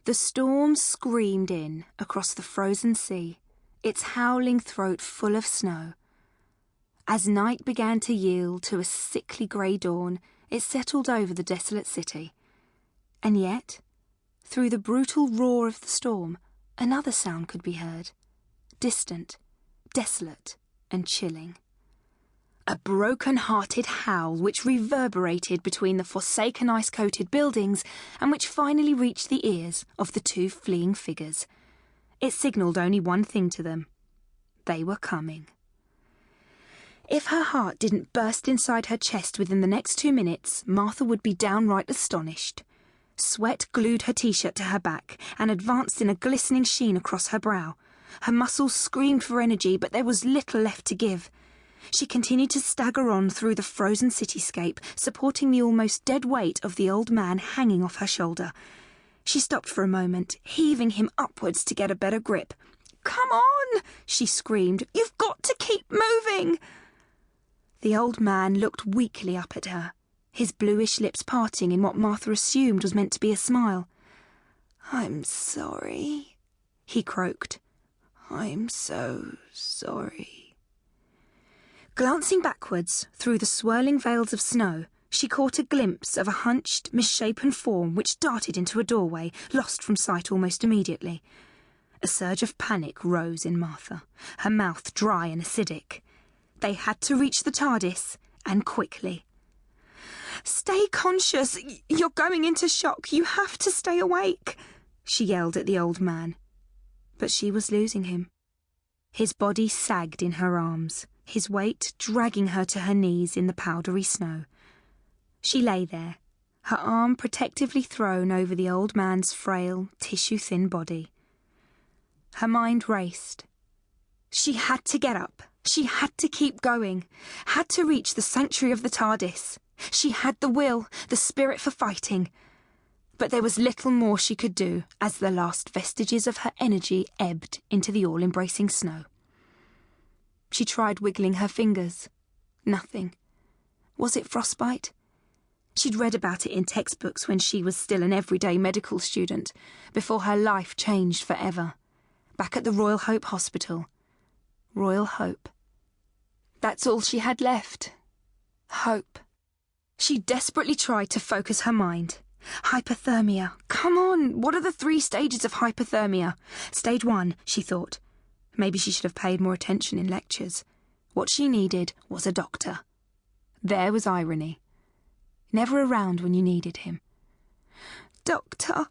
The storm screamed in across the frozen sea, its howling throat full of snow. As night began to yield to a sickly grey dawn, it settled over the desolate city. And yet, through the brutal roar of the storm, another sound could be heard, distant, desolate, and chilling. A broken-hearted howl which reverberated between the forsaken ice-coated buildings and which finally reached the ears of the two fleeing figures. It signalled only one thing to them. They were coming. If her heart didn't burst inside her chest within the next 2 minutes, Martha would be downright astonished. Sweat glued her t-shirt to her back and advanced in a glistening sheen across her brow. Her muscles screamed for energy, but there was little left to give. She continued to stagger on through the frozen cityscape, supporting the almost dead weight of the old man hanging off her shoulder. She stopped for a moment, heaving him upwards to get a better grip. "Come on!" she screamed. "You've got to keep moving!" The old man looked weakly up at her, his bluish lips parting in what Martha assumed was meant to be a smile. "I'm sorry," he croaked. "I'm so sorry." Glancing backwards through the swirling veils of snow, she caught a glimpse of a hunched, misshapen form which darted into a doorway, lost from sight almost immediately. A surge of panic rose in Martha, her mouth dry and acidic. They had to reach the TARDIS, and quickly. "Stay conscious! You're going into shock! You have to stay awake!" she yelled at the old man. But she was losing him. His body sagged in her arms, his weight dragging her to her knees in the powdery snow. She lay there, her arm protectively thrown over the old man's frail, tissue-thin body. Her mind raced. She had to get up. She had to keep going, had to reach the sanctuary of the TARDIS. She had the will, the spirit for fighting. But there was little more she could do as the last vestiges of her energy ebbed into the all-embracing snow. She tried wiggling her fingers. Nothing. Was it frostbite? She'd read about it in textbooks when she was still an everyday medical student, before her life changed forever. Back at the Royal Hope Hospital. Royal Hope. That's all she had left. Hope. She desperately tried to focus her mind. Hypothermia. Come on, what are the 3 stages of hypothermia? Stage 1, she thought. Maybe she should have paid more attention in lectures. What she needed was a doctor. There was irony. Never around when you needed him. "Doctor,"